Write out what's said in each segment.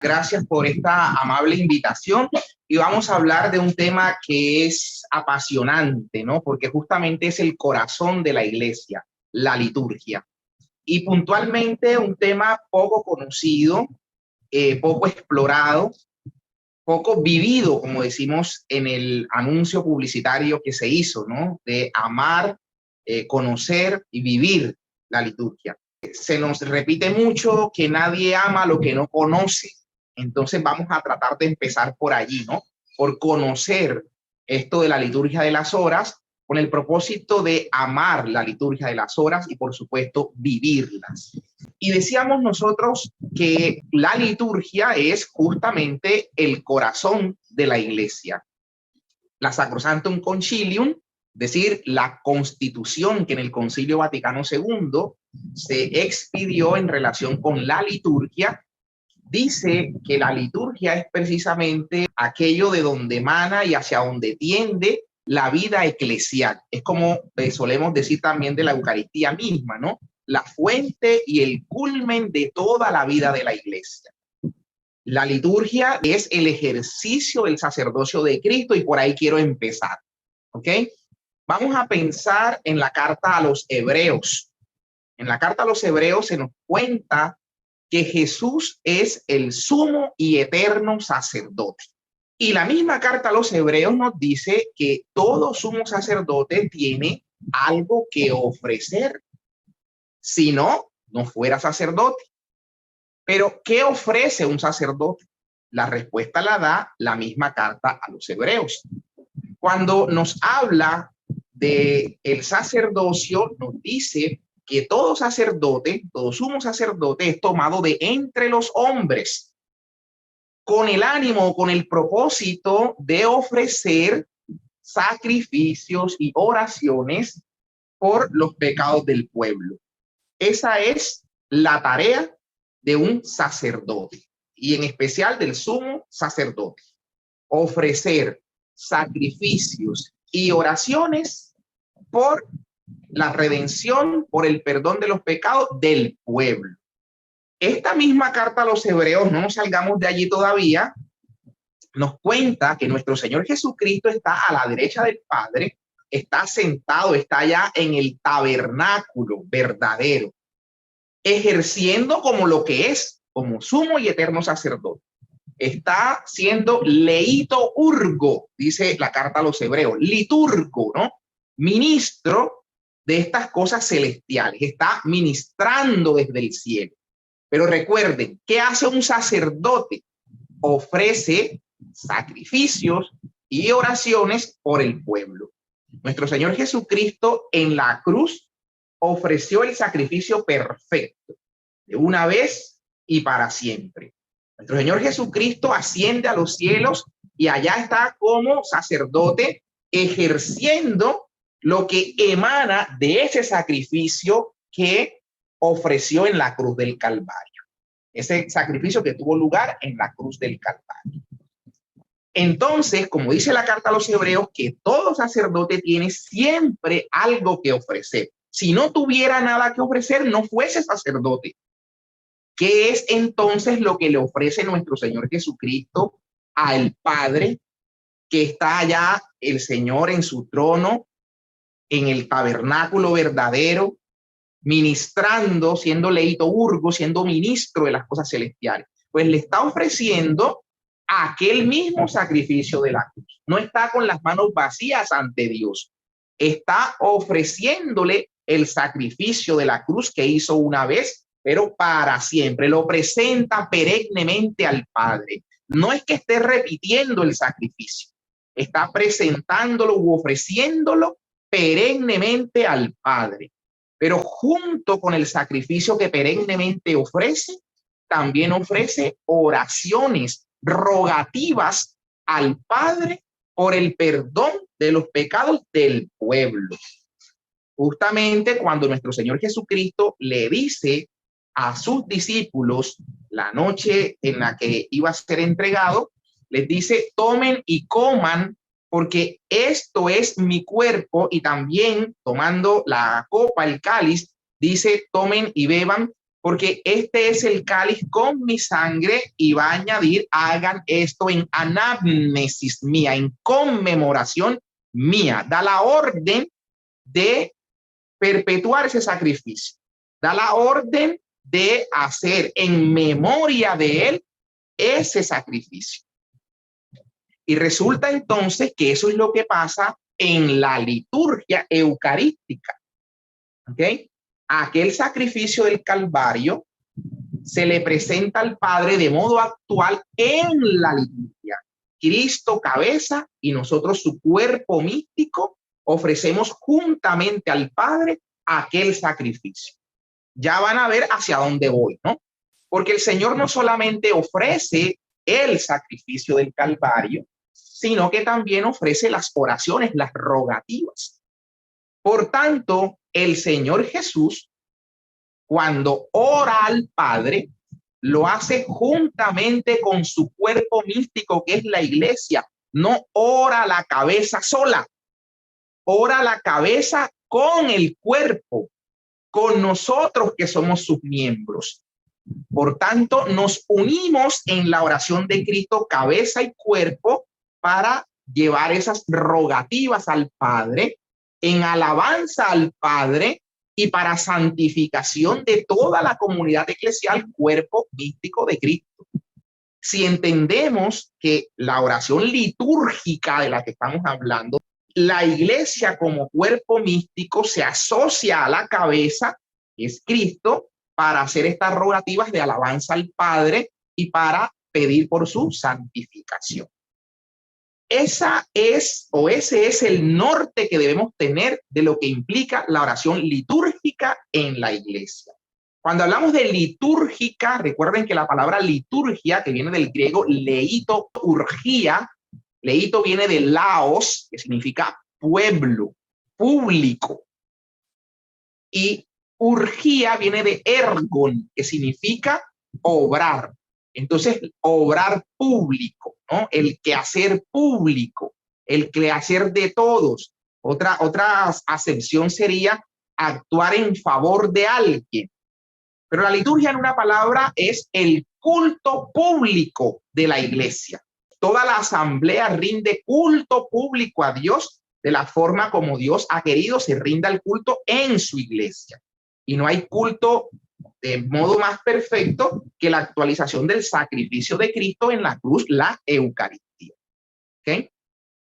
Gracias por esta amable invitación y vamos a hablar de un tema que es apasionante, ¿no? Porque justamente es el corazón de la iglesia, la liturgia. Y puntualmente un tema poco conocido, poco explorado, poco vivido, como decimos en el anuncio publicitario que se hizo, ¿no? De amar, conocer y vivir la liturgia. Se nos repite mucho que nadie ama lo que no conoce. Entonces vamos a tratar de empezar por allí, ¿no? Por conocer esto de la liturgia de las horas, con el propósito de amar la liturgia de las horas y, por supuesto, vivirlas. Y decíamos nosotros que la liturgia es justamente el corazón de la iglesia. La Sacrosanctum Concilium, es decir, la constitución que en el Concilio Vaticano II se expidió en relación con la liturgia, dice que la liturgia es precisamente aquello de donde emana y hacia donde tiende la vida eclesial. Es como solemos decir también de la Eucaristía misma, ¿no? La fuente y el culmen de toda la vida de la iglesia. La liturgia es el ejercicio del sacerdocio de Cristo y por ahí quiero empezar, ¿ok? Vamos a pensar en la carta a los Hebreos. En la carta a los Hebreos se nos cuenta que Jesús es el sumo y eterno sacerdote. Y la misma carta a los Hebreos nos dice que todo sumo sacerdote tiene algo que ofrecer. Si no, no fuera sacerdote. Pero, ¿qué ofrece un sacerdote? La respuesta la da la misma carta a los Hebreos. Cuando nos habla de el sacerdocio, nos dice que todo sacerdote, todo sumo sacerdote es tomado de entre los hombres con el ánimo, con el propósito de ofrecer sacrificios y oraciones por los pecados del pueblo. Esa es la tarea de un sacerdote y en especial del sumo sacerdote. Ofrecer sacrificios y oraciones por la redención, por el perdón de los pecados del pueblo. Esta misma carta a los Hebreos, no nos salgamos de allí todavía, nos cuenta que nuestro Señor Jesucristo está a la derecha del Padre, está sentado, está allá en el tabernáculo verdadero, ejerciendo como lo que es, como sumo y eterno sacerdote. Está siendo leíto urgo, dice la carta a los Hebreos, liturgo, ¿no? Ministro de estas cosas celestiales, está ministrando desde el cielo. Pero recuerden, ¿qué hace un sacerdote? Ofrece sacrificios y oraciones por el pueblo. Nuestro Señor Jesucristo en la cruz ofreció el sacrificio perfecto, de una vez y para siempre. Nuestro Señor Jesucristo asciende a los cielos y allá está como sacerdote ejerciendo lo que emana de ese sacrificio que ofreció en la cruz del Calvario. Ese sacrificio que tuvo lugar en la cruz del Calvario. Entonces, como dice la carta a los Hebreos, que todo sacerdote tiene siempre algo que ofrecer. Si no tuviera nada que ofrecer, no fuese sacerdote. ¿Qué es entonces lo que le ofrece nuestro Señor Jesucristo al Padre, que está allá el Señor en su trono, en el tabernáculo verdadero, ministrando, siendo leíto urgo, siendo ministro de las cosas celestiales? Pues le está ofreciendo aquel mismo sacrificio de la cruz. No está con las manos vacías ante Dios. Está ofreciéndole el sacrificio de la cruz que hizo una vez, pero para siempre. Lo presenta perennemente al Padre. No es que esté repitiendo el sacrificio. Está presentándolo u ofreciéndolo perennemente al Padre. Pero junto con el sacrificio que perennemente ofrece, también ofrece oraciones, rogativas al Padre por el perdón de los pecados del pueblo. Justamente cuando nuestro Señor Jesucristo le dice a sus discípulos la noche en la que iba a ser entregado, les dice: tomen y coman, porque esto es mi cuerpo. Y también tomando la copa, el cáliz, dice: tomen y beban, porque este es el cáliz con mi sangre, y va a añadir, hagan esto en anamnesis mía, en conmemoración mía. Da la orden de perpetuar ese sacrificio. Da la orden de hacer en memoria de él ese sacrificio. Y resulta entonces que eso es lo que pasa en la liturgia eucarística. ¿Ok? Aquel sacrificio del Calvario se le presenta al Padre de modo actual en la liturgia. Cristo cabeza y nosotros su cuerpo místico ofrecemos juntamente al Padre aquel sacrificio. Ya van a ver hacia dónde voy, ¿no? Porque el Señor no solamente ofrece el sacrificio del Calvario, sino que también ofrece las oraciones, las rogativas. Por tanto, el Señor Jesús, cuando ora al Padre, lo hace juntamente con su cuerpo místico, que es la iglesia. No ora la cabeza sola, ora la cabeza con el cuerpo, con nosotros que somos sus miembros. Por tanto, nos unimos en la oración de Cristo, cabeza y cuerpo, para llevar esas rogativas al Padre, en alabanza al Padre y para santificación de toda la comunidad eclesial, cuerpo místico de Cristo. Si entendemos que la oración litúrgica de la que estamos hablando, la iglesia como cuerpo místico se asocia a la cabeza, que es Cristo, para hacer estas rogativas de alabanza al Padre y para pedir por su santificación. Ese es el norte que debemos tener de lo que implica la oración litúrgica en la iglesia. Cuando hablamos de litúrgica, recuerden que la palabra liturgia, que viene del griego leito, urgía, leito viene de laos, que significa pueblo, público, y urgía viene de ergon, que significa obrar. Entonces, obrar público, ¿no? El quehacer público, el quehacer de todos. Otra acepción sería actuar en favor de alguien. Pero la liturgia, en una palabra, es el culto público de la iglesia. Toda la asamblea rinde culto público a Dios de la forma como Dios ha querido se rinda el culto en su iglesia. Y no hay culto de modo más perfecto que la actualización del sacrificio de Cristo en la cruz, la Eucaristía. ¿Okay?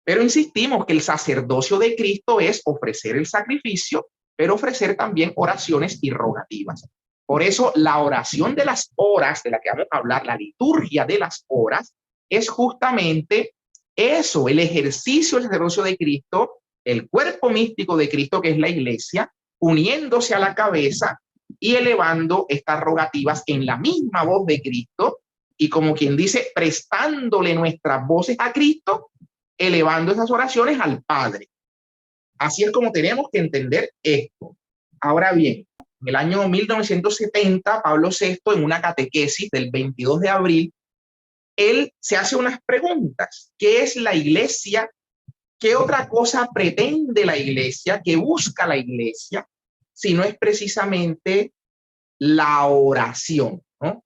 Pero insistimos que el sacerdocio de Cristo es ofrecer el sacrificio, pero ofrecer también oraciones y rogativas. Por eso la oración de las horas, de la que vamos a hablar, la liturgia de las horas, es justamente eso, el ejercicio del sacerdocio de Cristo, el cuerpo místico de Cristo, que es la iglesia, uniéndose a la cabeza y elevando estas rogativas en la misma voz de Cristo, y como quien dice, prestándole nuestras voces a Cristo, elevando esas oraciones al Padre. Así es como tenemos que entender esto. Ahora bien, en el año 1970, Pablo VI, en una catequesis del 22 de abril, él se hace unas preguntas. ¿Qué es la iglesia? ¿Qué otra cosa pretende la iglesia? ¿Qué busca la iglesia? Si no es precisamente la oración, ¿no?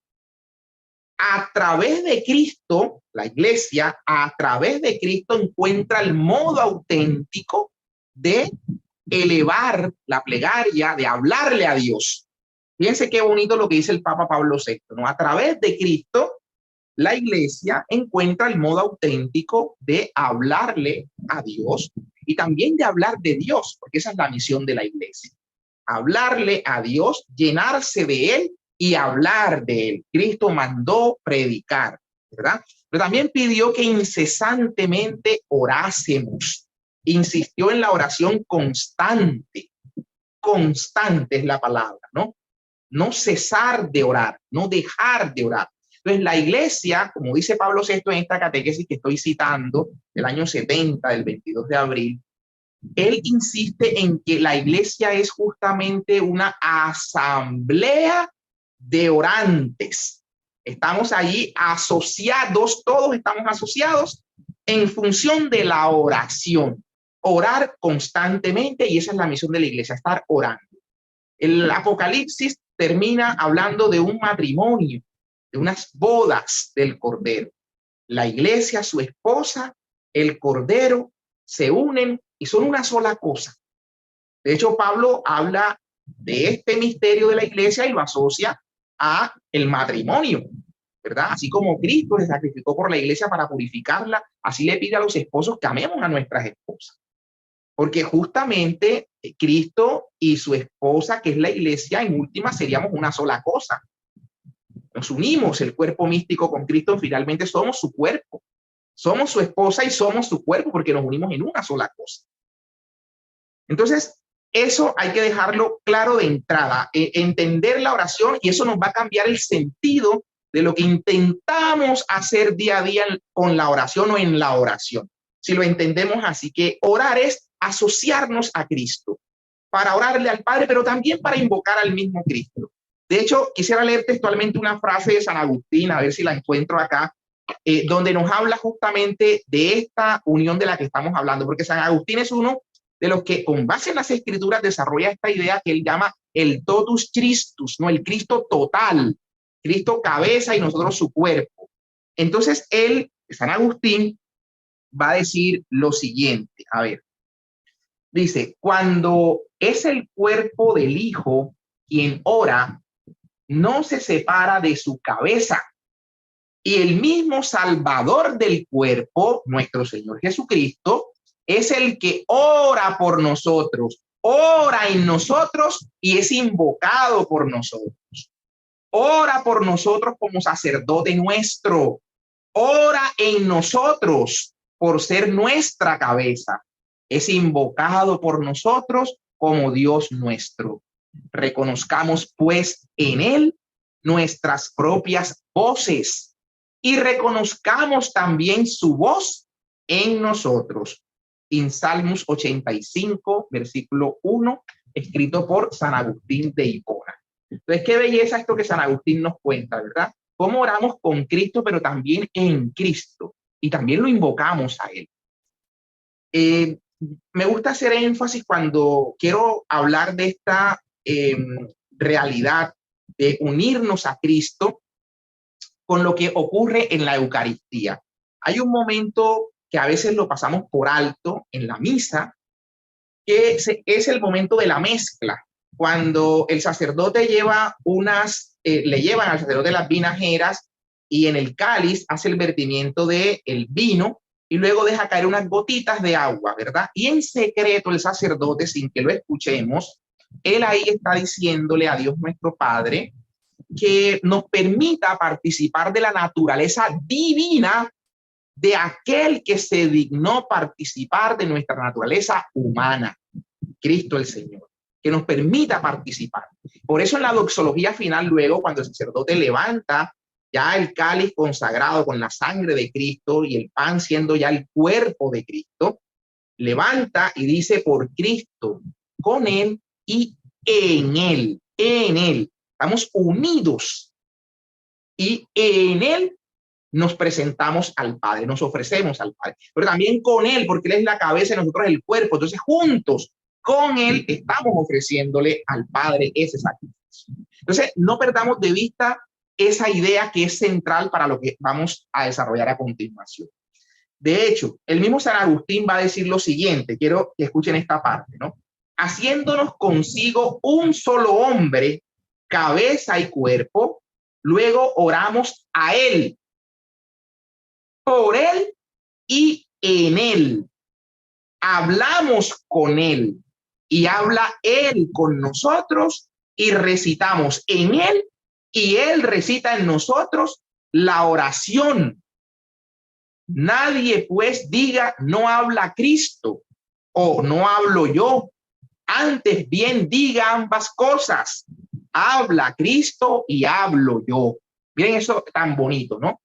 A través de Cristo, la iglesia, a través de Cristo encuentra el modo auténtico de elevar la plegaria, de hablarle a Dios. Fíjense qué bonito lo que dice el Papa Pablo VI, ¿no? A través de Cristo, la iglesia encuentra el modo auténtico de hablarle a Dios y también de hablar de Dios, porque esa es la misión de la iglesia. Hablarle a Dios, llenarse de él y hablar de él. Cristo mandó predicar, ¿verdad? Pero también pidió que incesantemente orásemos. Insistió en la oración constante. Constante es la palabra, ¿no? No cesar de orar, no dejar de orar. Entonces, la iglesia, como dice Pablo VI en esta catequesis que estoy citando, del año 70, del 22 de abril, él insiste en que la iglesia es justamente una asamblea de orantes. Estamos allí asociados, todos estamos asociados en función de la oración. Orar constantemente, y esa es la misión de la iglesia, estar orando. El Apocalipsis termina hablando de un matrimonio, de unas bodas del Cordero. La iglesia, su esposa, el Cordero, se unen y son una sola cosa. De hecho, Pablo habla de este misterio de la iglesia y lo asocia a el matrimonio, ¿verdad? Así como Cristo se sacrificó por la iglesia para purificarla, así le pide a los esposos que amemos a nuestras esposas. Porque justamente Cristo y su esposa, que es la iglesia, en última seríamos una sola cosa. Nos unimos el cuerpo místico con Cristo, finalmente somos su cuerpo. Somos su esposa y somos su cuerpo porque nos unimos en una sola cosa. Entonces, eso hay que dejarlo claro de entrada, entender la oración, y eso nos va a cambiar el sentido de lo que intentamos hacer día a día con la oración o en la oración. Si lo entendemos así, que orar es asociarnos a Cristo, para orarle al Padre, pero también para invocar al mismo Cristo. De hecho, quisiera leer textualmente una frase de San Agustín, a ver si la encuentro acá, donde nos habla justamente de esta unión de la que estamos hablando, porque San Agustín es uno de los que con base en las escrituras desarrolla esta idea que él llama el totus Christus, ¿no? El Cristo total, Cristo cabeza y nosotros su cuerpo. Entonces él, San Agustín, va a decir lo siguiente, a ver, dice, cuando es el cuerpo del Hijo quien ora, no se separa de su cabeza, y el mismo Salvador del cuerpo, nuestro Señor Jesucristo, es el que ora por nosotros, ora en nosotros y es invocado por nosotros. Ora por nosotros como sacerdote nuestro, ora en nosotros por ser nuestra cabeza, es invocado por nosotros como Dios nuestro. Reconozcamos pues en él nuestras propias voces y reconozcamos también su voz en nosotros. En Salmos 85, versículo 1, escrito por San Agustín de Hipona. Entonces, qué belleza esto que San Agustín nos cuenta, ¿verdad? Cómo oramos con Cristo, pero también en Cristo, y también lo invocamos a él. Me gusta hacer énfasis cuando quiero hablar de esta realidad de unirnos a Cristo con lo que ocurre en la Eucaristía. Hay un momento que a veces lo pasamos por alto en la misa, que es el momento de la mezcla, cuando el sacerdote lleva le llevan al sacerdote las vinajeras y en el cáliz hace el vertimiento del vino y luego deja caer unas gotitas de agua, ¿verdad? Y en secreto el sacerdote, sin que lo escuchemos, él ahí está diciéndole a Dios nuestro Padre que nos permita participar de la naturaleza divina de aquel que se dignó participar de nuestra naturaleza humana, Cristo el Señor, que nos permita participar. Por eso en la doxología final, luego, cuando el sacerdote levanta ya el cáliz consagrado con la sangre de Cristo y el pan siendo ya el cuerpo de Cristo, levanta y dice por Cristo, con él y en él, en él. Estamos unidos y en él nos presentamos al Padre, nos ofrecemos al Padre, pero también con él, porque él es la cabeza y nosotros el cuerpo. Entonces, juntos con él estamos ofreciéndole al Padre ese sacrificio. Entonces, no perdamos de vista esa idea que es central para lo que vamos a desarrollar a continuación. De hecho, el mismo San Agustín va a decir lo siguiente, quiero que escuchen esta parte, ¿no? Haciéndonos consigo un solo hombre, cabeza y cuerpo, luego oramos a él, por él y en él. Hablamos con él y habla él con nosotros y recitamos en él y él recita en nosotros la oración. Nadie pues diga no habla Cristo o no hablo yo. Antes bien diga ambas cosas. Habla Cristo y hablo yo. Miren eso tan bonito, ¿no?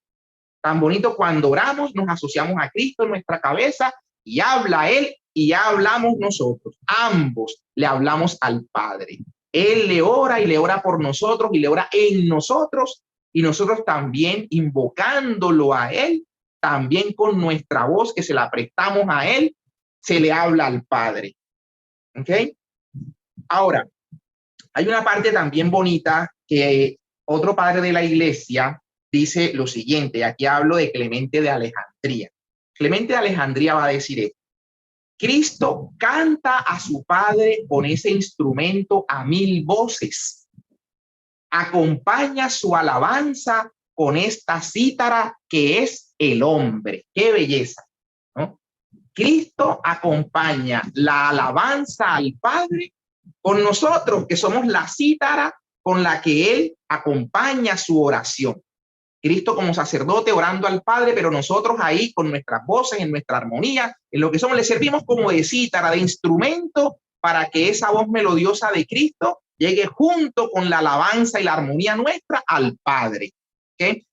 Tan bonito cuando oramos, nos asociamos a Cristo en nuestra cabeza y habla él y hablamos nosotros. Ambos le hablamos al Padre. Él le ora y le ora por nosotros y le ora en nosotros y nosotros también invocándolo a él, también con nuestra voz que se la prestamos a él, se le habla al Padre. ¿Ok? Ahora, Hay una parte también bonita que otro padre de la iglesia dice lo siguiente. Aquí hablo de Clemente de Alejandría. Clemente de Alejandría va a decir esto: Cristo canta a su Padre con ese instrumento a mil voces. Acompaña su alabanza con esta cítara que es el hombre. ¡Qué belleza! ¿No? Cristo acompaña la alabanza al Padre con nosotros, que somos la cítara con la que Él acompaña su oración. Cristo como sacerdote orando al Padre, pero nosotros ahí con nuestras voces, en nuestra armonía, en lo que somos, le servimos como de cítara, de instrumento para que esa voz melodiosa de Cristo llegue junto con la alabanza y la armonía nuestra al Padre. ¿Okay?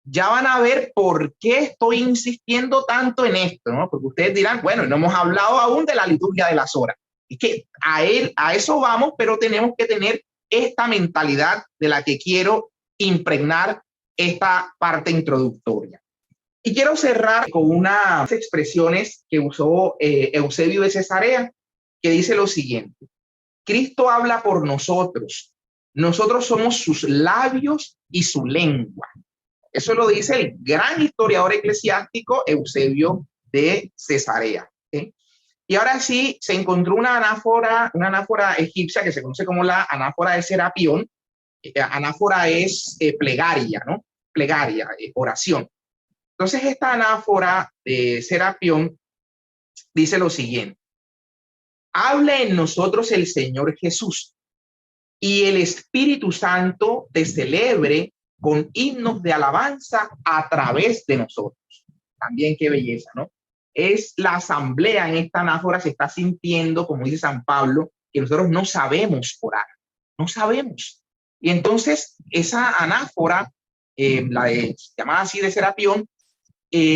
Ya van a ver por qué estoy insistiendo tanto en esto, ¿no? Porque ustedes dirán, bueno, no hemos hablado aún de la liturgia de las horas. Es que a eso vamos, pero tenemos que tener esta mentalidad de la que quiero impregnar esta parte introductoria. Y quiero cerrar con unas expresiones que usó Eusebio de Cesarea, que dice lo siguiente: Cristo habla por nosotros, nosotros somos sus labios y su lengua. Eso lo dice el gran historiador eclesiástico Eusebio de Cesarea. ¿Sí? Y ahora sí, se encontró una anáfora egipcia que se conoce como la anáfora de Serapión. Anáfora es plegaria, ¿no? Plegaria, oración. Entonces, esta anáfora de Serapión dice lo siguiente: hable en nosotros el Señor Jesús y el Espíritu Santo te celebre con himnos de alabanza a través de nosotros. También qué belleza, ¿no? Es la asamblea en esta anáfora, se está sintiendo, como dice San Pablo, que nosotros no sabemos orar, no sabemos. Y entonces esa anáfora, llamada así de Serapión,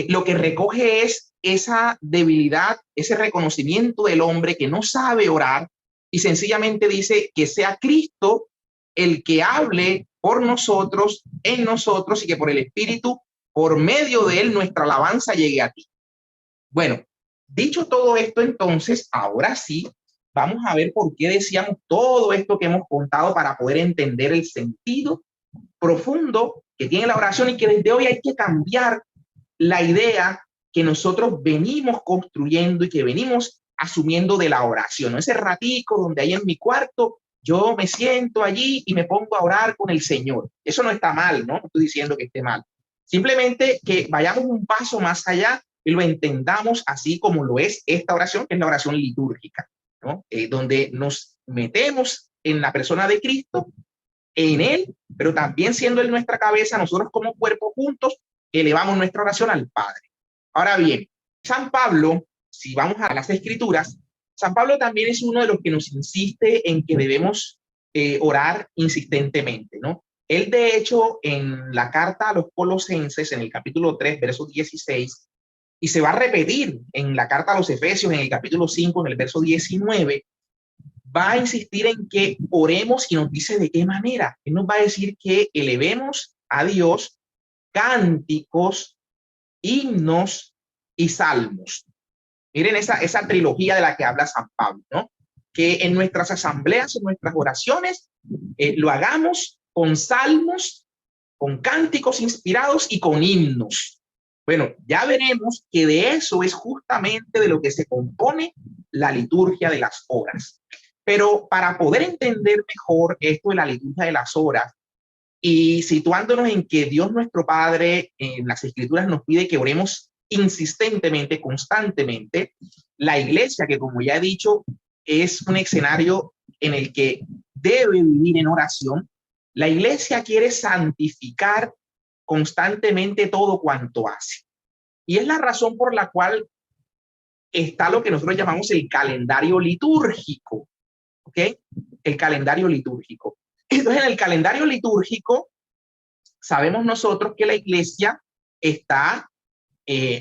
lo que recoge es esa debilidad, ese reconocimiento del hombre que no sabe orar, y sencillamente dice que sea Cristo el que hable por nosotros, en nosotros, y que por el Espíritu, por medio de él, nuestra alabanza llegue a ti. Bueno, dicho todo esto, entonces, ahora sí, vamos a ver por qué decíamos todo esto que hemos contado para poder entender el sentido profundo que tiene la oración, y que desde hoy hay que cambiar la idea que nosotros venimos construyendo y que venimos asumiendo de la oración, ¿no? Ese ratico donde ahí en mi cuarto yo me siento allí y me pongo a orar con el Señor. Eso no está mal, ¿no? No estoy diciendo que esté mal. Simplemente que vayamos un paso más allá y lo entendamos así como lo es esta oración, que es la oración litúrgica, ¿no? Donde nos metemos en la persona de Cristo, en él, pero también siendo él nuestra cabeza, nosotros como cuerpo juntos elevamos nuestra oración al Padre. Ahora bien, San Pablo, si vamos a las Escrituras, San Pablo también es uno de los que nos insiste en que debemos orar insistentemente, ¿no? Él, de hecho, en la carta a los Colosenses, en el capítulo 3, verso 16, y se va a repetir en la carta a los Efesios, en el capítulo 5, en el verso 19, va a insistir en que oremos, y nos dice de qué manera. Él nos va a decir que elevemos a Dios cánticos, himnos y salmos. Miren esa trilogía de la que habla San Pablo, ¿no? Que en nuestras asambleas, en nuestras oraciones, lo hagamos con salmos, con cánticos inspirados y con himnos. Bueno, ya veremos que de eso es justamente de lo que se compone la liturgia de las horas. Pero para poder entender mejor esto de la liturgia de las horas, y situándonos en que Dios nuestro Padre en las Escrituras nos pide que oremos insistentemente, constantemente, la iglesia, que como ya he dicho, es un escenario en el que debe vivir en oración, la iglesia quiere santificar constantemente todo cuanto hace. Y es la razón por la cual está lo que nosotros llamamos el calendario litúrgico, ¿ok? El calendario litúrgico. Entonces, en el calendario litúrgico, sabemos nosotros que la iglesia está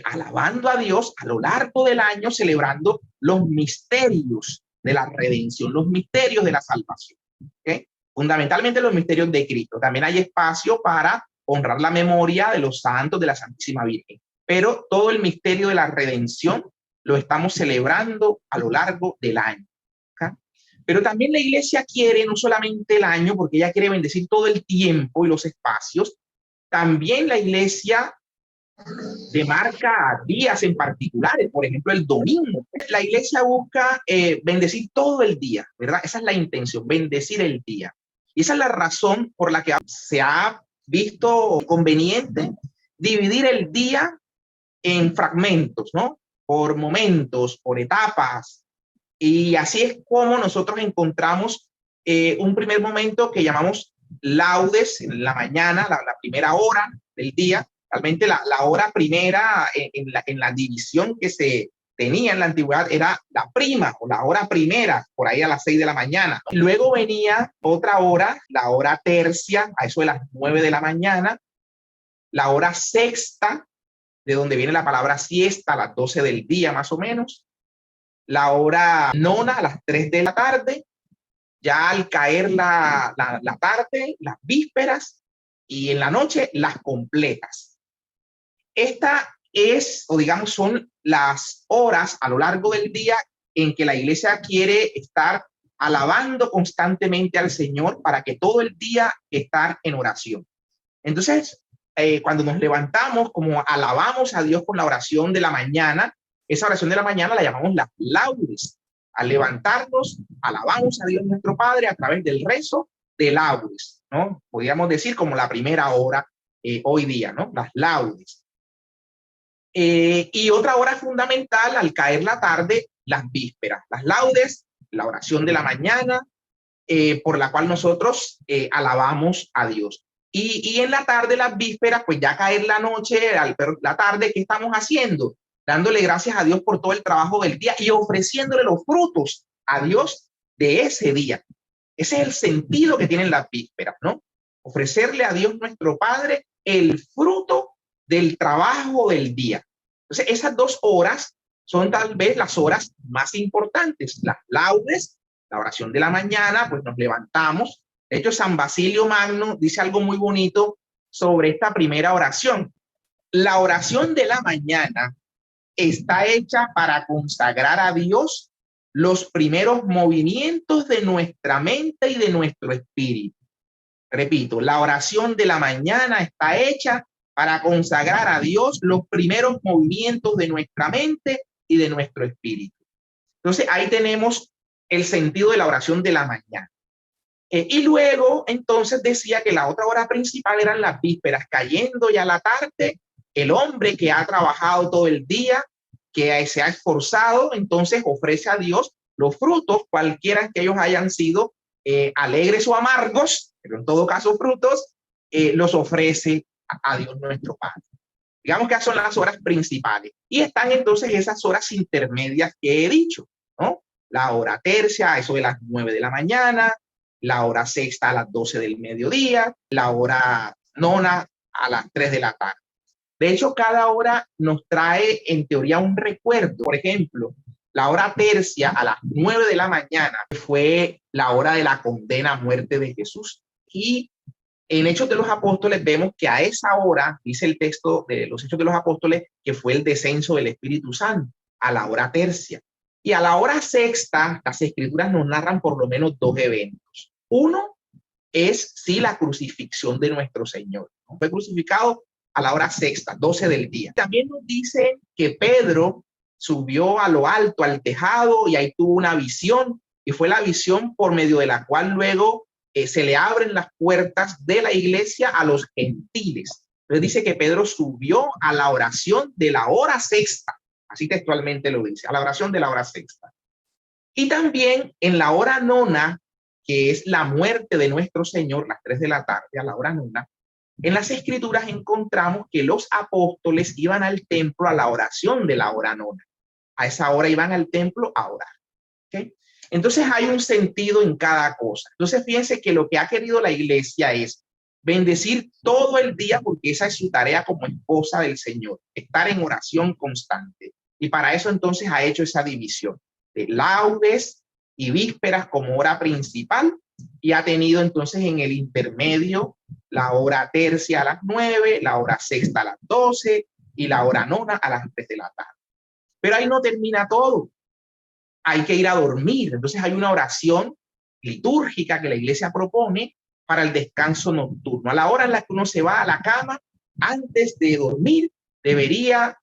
alabando a Dios a lo largo del año, celebrando los misterios de la redención, los misterios de la salvación, ¿okay? Fundamentalmente los misterios de Cristo. También hay espacio para honrar la memoria de los santos, de la Santísima Virgen, pero todo el misterio de la redención lo estamos celebrando a lo largo del año, ¿okay? Pero también la iglesia quiere no solamente el año, porque ella quiere bendecir todo el tiempo y los espacios, también la iglesia demarca días en particulares, por ejemplo, el domingo. La iglesia busca bendecir todo el día, ¿verdad? Esa es la intención, bendecir el día. Y esa es la razón por la que se ha visto conveniente dividir el día en fragmentos, ¿no? Por momentos, por etapas. Y así es como nosotros encontramos un primer momento que llamamos laudes en la mañana, la primera hora del día. Realmente la hora primera en la división que se tenía en la antigüedad era la prima o la hora primera, por ahí a las 6 de la mañana. Luego venía otra hora, la hora tercia, a eso de las 9 de la mañana, la hora sexta, de donde viene la palabra siesta, a las 12 del día más o menos, la hora nona a las 3 de la tarde, ya al caer la tarde, las vísperas, y en la noche las completas. Esta es, o digamos, son las horas a lo largo del día en que la iglesia quiere estar alabando constantemente al Señor para que todo el día estar en oración. Entonces, cuando nos levantamos, como alabamos a Dios con la oración de la mañana, esa oración de la mañana la llamamos las laudes. Al levantarnos, alabamos a Dios nuestro Padre a través del rezo de laudes, ¿no? Podríamos decir como la primera hora hoy día, ¿no? Las laudes. Y otra hora fundamental, al caer la tarde, las vísperas. Las laudes, la oración de la mañana, por la cual nosotros alabamos a Dios. Y en la tarde, las vísperas, pues ya caer la noche, la tarde, ¿qué estamos haciendo? Dándole gracias a Dios por todo el trabajo del día y ofreciéndole los frutos a Dios de ese día. Ese es el sentido que tienen las vísperas, ¿no? Ofrecerle a Dios nuestro Padre el fruto del trabajo del día. Entonces, esas 2 horas son tal vez las horas más importantes. Las laudes, la oración de la mañana, pues nos levantamos. De hecho, San Basilio Magno dice algo muy bonito sobre esta primera oración. La oración de la mañana está hecha para consagrar a Dios los primeros movimientos de nuestra mente y de nuestro espíritu. Repito, la oración de la mañana está hecha para consagrar a Dios los primeros movimientos de nuestra mente y de nuestro espíritu. Entonces, ahí tenemos el sentido de la oración de la mañana. Y luego, entonces, decía que la otra hora principal eran las vísperas, cayendo ya la tarde, el hombre que ha trabajado todo el día, que se ha esforzado, entonces ofrece a Dios los frutos, cualquiera que ellos hayan sido, alegres o amargos, pero en todo caso frutos, los ofrece a Dios nuestro Padre. Digamos que son las horas principales. Y están entonces esas horas intermedias que he dicho, ¿no? La hora tercia, eso de las 9 de la mañana, la hora sexta a las 12 del mediodía, la hora nona a las 3 de la tarde. De hecho, cada hora nos trae en teoría un recuerdo. Por ejemplo, la hora tercia a las 9 de la mañana fue la hora de la condena a muerte de Jesús. Y en Hechos de los Apóstoles vemos que a esa hora, dice el texto de los Hechos de los Apóstoles, que fue el descenso del Espíritu Santo, a la hora tercia. Y a la hora sexta, las Escrituras nos narran por lo menos 2 eventos. Uno es, sí, la crucifixión de nuestro Señor. Fue crucificado a la hora sexta, 12 del día. También nos dice que Pedro subió a lo alto, al tejado, y ahí tuvo una visión, y fue la visión por medio de la cual luego se le abren las puertas de la iglesia a los gentiles. Entonces dice que Pedro subió a la oración de la hora sexta, así textualmente lo dice, a la oración de la hora sexta. Y también en la hora nona, que es la muerte de nuestro Señor, las 3 de la tarde, a la hora nona, en las Escrituras encontramos que los apóstoles iban al templo a la oración de la hora nona. A esa hora iban al templo a orar. ¿Okay? Entonces hay un sentido en cada cosa. Entonces fíjense que lo que ha querido la iglesia es bendecir todo el día, porque esa es su tarea como esposa del Señor, estar en oración constante. Y para eso entonces ha hecho esa división de laudes y vísperas como hora principal, y ha tenido entonces en el intermedio la hora tercia a las 9, la hora sexta a las 12 y la hora nona a las 3 de la tarde. Pero ahí no termina todo. hay que ir a dormir. Entonces hay una oración litúrgica que la iglesia propone para el descanso nocturno. A la hora en la que uno se va a la cama, antes de dormir, debería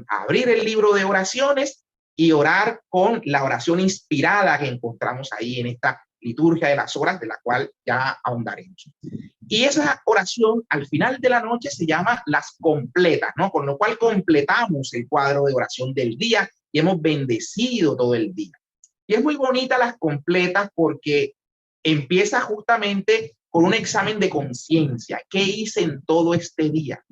abrir el libro de oraciones y orar con la oración inspirada que encontramos ahí en esta liturgia de las horas, de la cual ya ahondaremos. Y esa oración al final de la noche se llama las completas, ¿no? Con lo cual completamos el cuadro de oración del día y hemos bendecido todo el día. Y es muy bonita las completas porque empieza justamente con un examen de conciencia. ¿Qué hice en todo este día?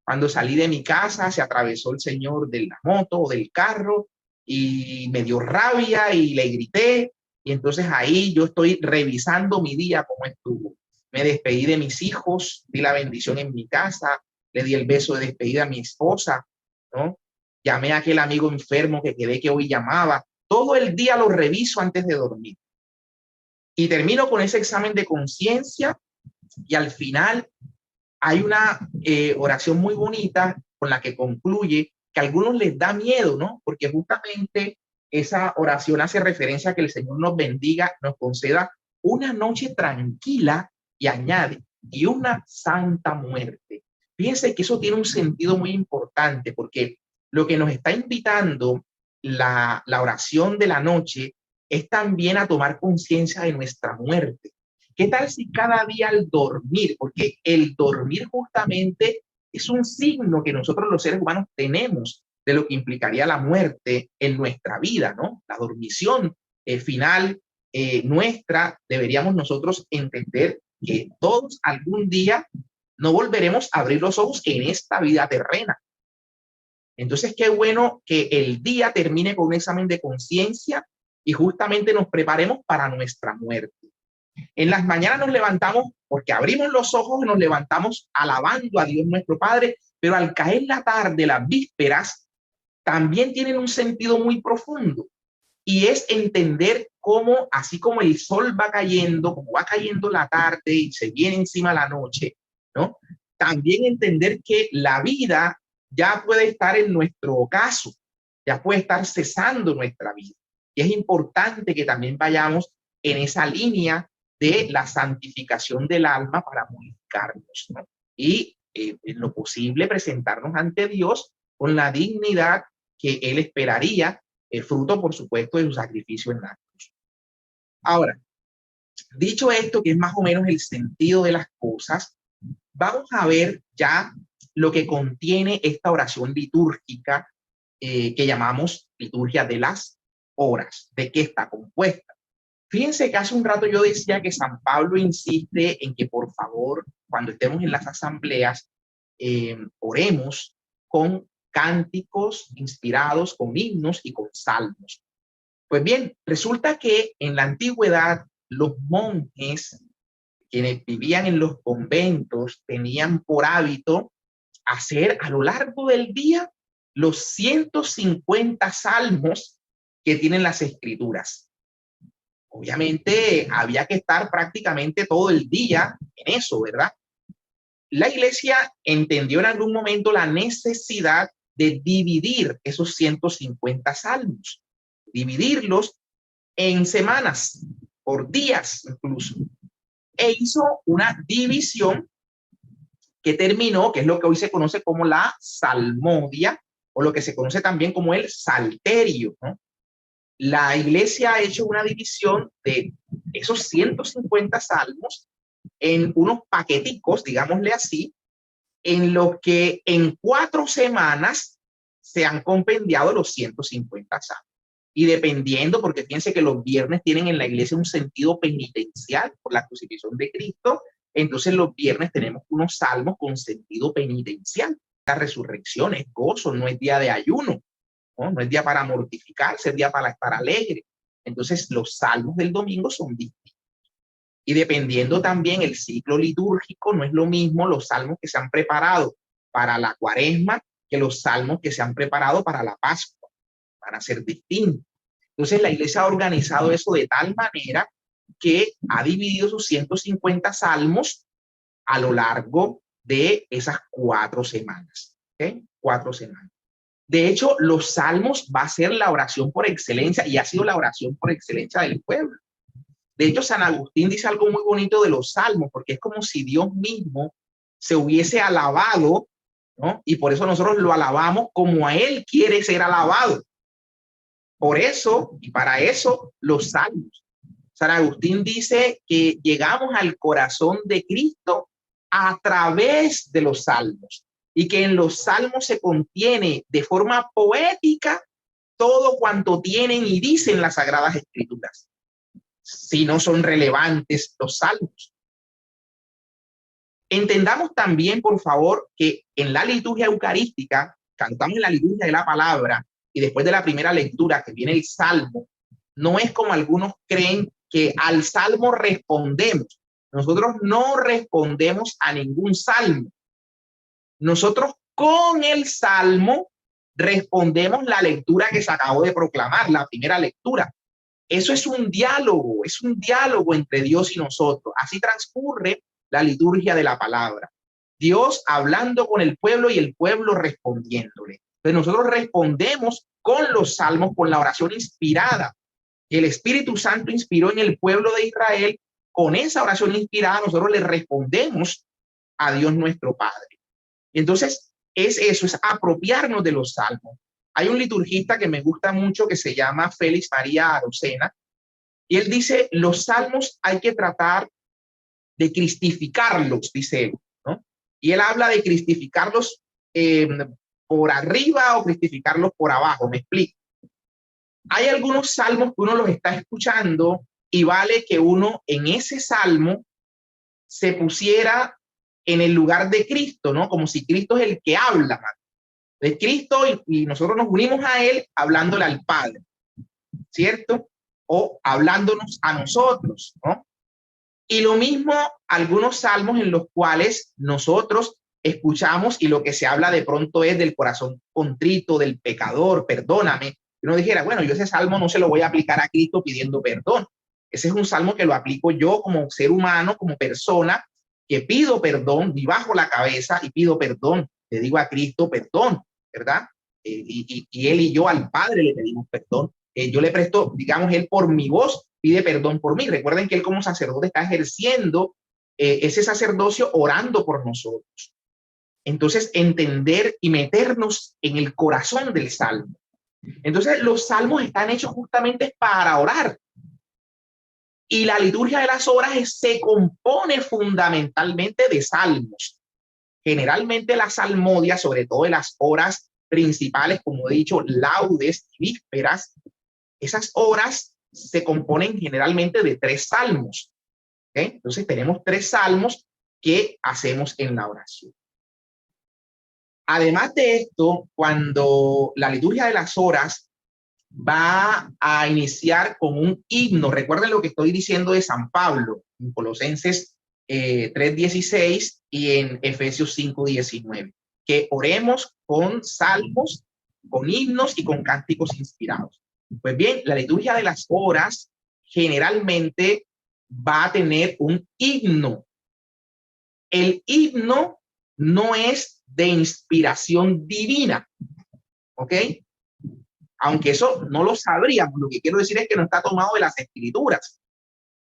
Cuando salí de mi casa, se atravesó el señor de la moto o del carro y me dio rabia y le grité. Y entonces ahí yo estoy revisando mi día, cómo estuvo. Me despedí de mis hijos, di la bendición en mi casa, le di el beso de despedida a mi esposa, ¿no? Llamé a aquel amigo enfermo que quedé que hoy llamaba. Todo el día lo reviso antes de dormir. Y termino con ese examen de conciencia y al final hay una oración muy bonita con la que concluye que a algunos les da miedo, ¿no? Porque justamente esa oración hace referencia a que el Señor nos bendiga, nos conceda una noche tranquila y añade, y una santa muerte. Fíjense que eso tiene un sentido muy importante porque lo que nos está invitando la oración de la noche es también a tomar conciencia de nuestra muerte. ¿Qué tal si cada día al dormir, porque el dormir justamente es un signo que nosotros los seres humanos tenemos de lo que implicaría la muerte en nuestra vida, ¿no? La dormición final nuestra, deberíamos nosotros entender que todos algún día no volveremos a abrir los ojos en esta vida terrena. Entonces, qué bueno que el día termine con un examen de conciencia y justamente nos preparemos para nuestra muerte. En las mañanas nos levantamos porque abrimos los ojos y nos levantamos alabando a Dios nuestro Padre, pero al caer la tarde, las vísperas, también tienen un sentido muy profundo y es entender cómo, así como el sol va cayendo, como va cayendo la tarde y se viene encima la noche, ¿no? También entender que la vida ya puede estar en nuestro ocaso, ya puede estar cesando nuestra vida. Y es importante que también vayamos en esa línea de la santificación del alma para modificarnos, ¿no? Y en lo posible presentarnos ante Dios con la dignidad que Él esperaría, fruto, por supuesto, de su sacrificio en la cruz. Ahora, dicho esto, que es más o menos el sentido de las cosas, vamos a ver ya lo que contiene esta oración litúrgica que llamamos liturgia de las horas. ¿De qué está compuesta? Fíjense que hace un rato yo decía que San Pablo insiste en que por favor, cuando estemos en las asambleas, oremos con cánticos inspirados, con himnos y con salmos. Pues bien, resulta que en la antigüedad los monjes quienes vivían en los conventos tenían por hábito hacer a lo largo del día los 150 salmos que tienen las escrituras. Obviamente había que estar prácticamente todo el día en eso, ¿verdad? La iglesia entendió en algún momento la necesidad de dividir esos 150 salmos, dividirlos en semanas, por días incluso, e hizo una división que terminó, que es lo que hoy se conoce como la salmodia, o lo que se conoce también como el salterio, ¿no? La iglesia ha hecho una división de esos 150 salmos en unos paqueticos, digámosle así, en los que en 4 semanas se han compendiado los 150 salmos. Y dependiendo, porque fíjense que los viernes tienen en la iglesia un sentido penitencial por la crucifixión de Cristo, entonces los viernes tenemos unos salmos con sentido penitencial. La resurrección es gozo, no es día de ayuno, ¿no? No es día para mortificarse, es día para estar alegre. Entonces los salmos del domingo son distintos. Y dependiendo también el ciclo litúrgico, no es lo mismo los salmos que se han preparado para la cuaresma que los salmos que se han preparado para la Pascua. Van a ser distintos. Entonces la iglesia ha organizado eso de tal manera que ha dividido sus 150 salmos a lo largo de esas 4 semanas. ¿Okay? 4 semanas. De hecho, los salmos va a ser la oración por excelencia y ha sido la oración por excelencia del pueblo. De hecho, San Agustín dice algo muy bonito de los salmos, porque es como si Dios mismo se hubiese alabado, ¿no? Y por eso nosotros lo alabamos como a Él quiere ser alabado. Por eso, y para eso, los salmos. San Agustín dice que llegamos al corazón de Cristo a través de los salmos y que en los salmos se contiene de forma poética todo cuanto tienen y dicen las Sagradas Escrituras. Si no son relevantes los salmos. Entendamos también, por favor, que en la liturgia eucarística, cantamos en la liturgia de la palabra y después de la primera lectura que viene el salmo, no es como algunos creen que al salmo respondemos. Nosotros no respondemos a ningún salmo. Nosotros con el salmo respondemos la lectura que se acabó de proclamar, la primera lectura. Eso es un diálogo entre Dios y nosotros. Así transcurre la liturgia de la palabra. Dios hablando con el pueblo y el pueblo respondiéndole. Entonces nosotros respondemos con los salmos, con la oración inspirada. El Espíritu Santo inspiró en el pueblo de Israel. Con esa oración inspirada nosotros le respondemos a Dios nuestro Padre. Entonces es eso, es apropiarnos de los salmos. Hay un liturgista que me gusta mucho que se llama Félix María Arocena y él dice, los salmos hay que tratar de cristificarlos, dice él, ¿no? Y él habla de cristificarlos por arriba o cristificarlos por abajo, me explico. Hay algunos salmos que uno los está escuchando y vale que uno en ese salmo se pusiera en el lugar de Cristo, ¿no? Como si Cristo es el que habla, de Cristo y nosotros nos unimos a Él hablándole al Padre, ¿cierto? O hablándonos a nosotros, ¿no? Y lo mismo algunos salmos en los cuales nosotros escuchamos y lo que se habla de pronto es del corazón contrito, del pecador, perdóname. Y uno dijera, bueno, yo ese salmo no se lo voy a aplicar a Cristo pidiendo perdón. Ese es un salmo que lo aplico yo como ser humano, como persona, que pido perdón, y bajo la cabeza y pido perdón. Le digo a Cristo perdón, ¿verdad? Y él y yo al Padre le pedimos perdón. Yo le presto, digamos, él por mi voz pide perdón por mí. Recuerden que él como sacerdote está ejerciendo ese sacerdocio orando por nosotros. Entonces, entender y meternos en el corazón del salmo. Entonces, los salmos están hechos justamente para orar. Y la liturgia de las horas se compone fundamentalmente de salmos. Generalmente las salmodias, sobre todo en las horas principales, como he dicho, laudes y vísperas, esas horas se componen generalmente de 3 salmos. ¿Okay? Entonces tenemos 3 salmos que hacemos en la oración. Además de esto, cuando la liturgia de las horas va a iniciar con un himno, recuerden lo que estoy diciendo de San Pablo en Colosenses 3:16 y en Efesios 5:19, que oremos con salmos, con himnos y con cánticos inspirados. Pues bien, la liturgia de las horas generalmente va a tener un himno. El himno no es de inspiración divina, ¿ok? Aunque eso no lo sabríamos, lo que quiero decir es que no está tomado de las escrituras,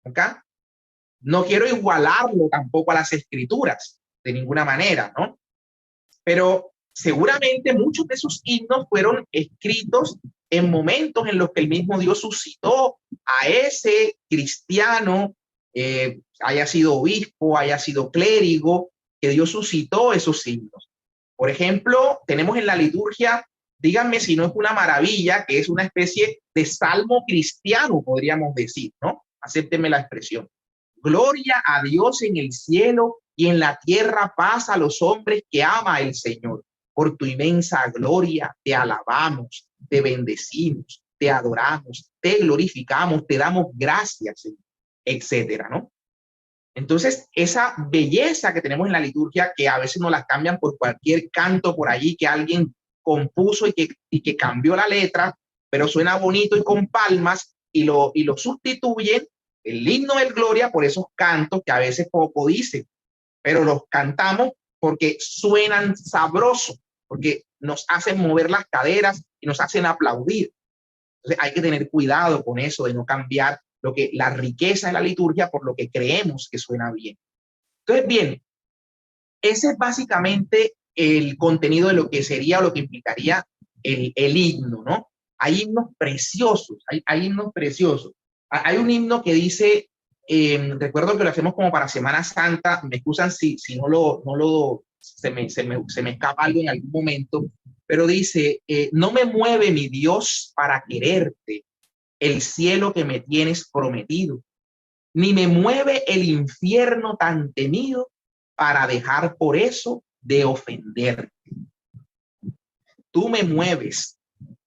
¿ok? No quiero igualarlo tampoco a las escrituras, de ninguna manera, ¿no? Pero seguramente muchos de esos himnos fueron escritos en momentos en los que el mismo Dios suscitó a ese cristiano, haya sido obispo, haya sido clérigo, que Dios suscitó esos himnos. Por ejemplo, tenemos en la liturgia, díganme si no es una maravilla, que es una especie de salmo cristiano, podríamos decir, ¿no? Acéptenme la expresión. Gloria a Dios en el cielo y en la tierra paz a los hombres que ama el Señor. Por tu inmensa gloria te alabamos, te bendecimos, te adoramos, te glorificamos, te damos gracias, etcétera, ¿no? Entonces, esa belleza que tenemos en la liturgia, que a veces nos la cambian por cualquier canto por allí que alguien compuso y que cambió la letra, pero suena bonito y con palmas, y lo sustituyen, el himno del Gloria, por esos cantos que a veces poco dicen, pero los cantamos porque suenan sabrosos, porque nos hacen mover las caderas y nos hacen aplaudir. Entonces hay que tener cuidado con eso, de no cambiar la riqueza de la liturgia por lo que creemos que suena bien. Entonces, bien, ese es básicamente el contenido de lo que sería o lo que implicaría el himno, ¿no? Hay himnos preciosos, hay himnos preciosos. Hay un himno que dice, recuerdo que lo hacemos como para Semana Santa, me excusan si se me escapa algo en algún momento, pero dice, no me mueve mi Dios para quererte, el cielo que me tienes prometido, ni me mueve el infierno tan temido para dejar por eso de ofenderte. Tú me mueves,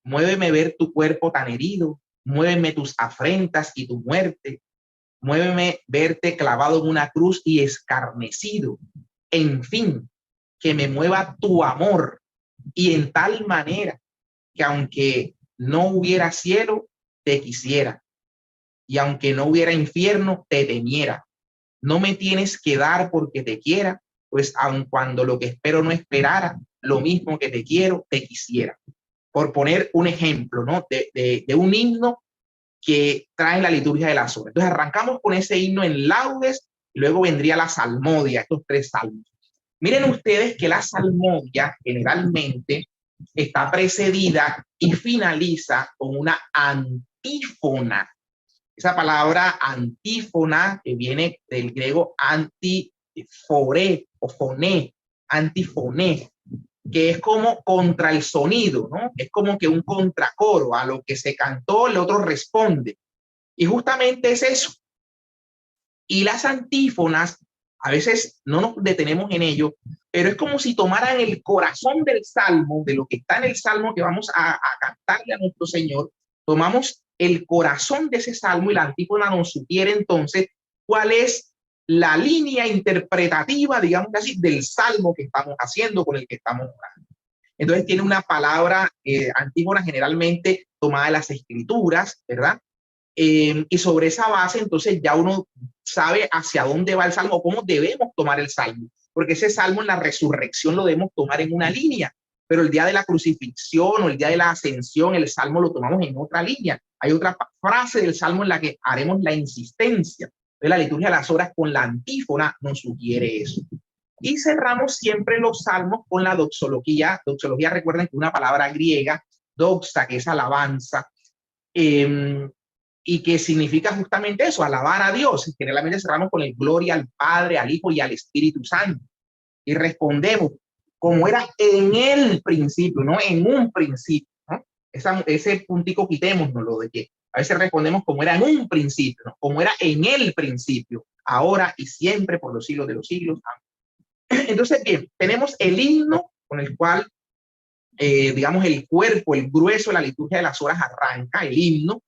muéveme ver tu cuerpo tan herido, muéveme tus afrentas y tu muerte, muéveme verte clavado en una cruz y escarnecido. En fin, que me mueva tu amor, y en tal manera que aunque no hubiera cielo, te quisiera, y aunque no hubiera infierno, te temiera. No me tienes que dar porque te quiera, pues aun cuando lo que espero no esperara, lo mismo que te quiero, te quisiera. Por poner un ejemplo, ¿no? De un himno que trae la liturgia de las horas. Entonces arrancamos con ese himno en laudes y luego vendría la salmodia, estos 3 salmos. Miren ustedes que la salmodia generalmente está precedida y finaliza con una antífona. Esa palabra antífona, que viene del griego antifore o foné, antifoné, que es como contra el sonido, ¿no? Es como que un contracoro, a lo que se cantó, el otro responde. Y justamente es eso. Y las antífonas, a veces no nos detenemos en ello, pero es como si tomaran el corazón del salmo, de lo que está en el salmo que vamos a cantarle a nuestro Señor, tomamos el corazón de ese salmo y la antífona nos sugiere entonces cuál es la línea interpretativa, digamos así, del salmo que estamos haciendo, con el que estamos orando. Entonces tiene una palabra antífona generalmente tomada de las escrituras, ¿verdad? Y sobre esa base, entonces ya uno sabe hacia dónde va el salmo, cómo debemos tomar el salmo, porque ese salmo en la resurrección lo debemos tomar en una línea, pero el día de la crucifixión o el día de la ascensión, el salmo lo tomamos en otra línea. Hay otra frase del salmo en la que haremos la insistencia. Entonces, la liturgia de las horas con la antífona nos sugiere eso. Y cerramos siempre los salmos con la doxología. Doxología, recuerden que es una palabra griega, doxa, que es alabanza. Y que significa justamente eso, alabar a Dios. Generalmente cerramos con el gloria al Padre, al Hijo y al Espíritu Santo. Y respondemos como era en el principio, no en un principio, ¿no? Ese puntico quitémonos de que a veces respondemos como era en un principio, ¿no? Como era en el principio, ahora y siempre, por los siglos de los siglos. Entonces, bien, tenemos el himno con el cual, digamos, el cuerpo, el grueso de la liturgia de las horas arranca, el himno.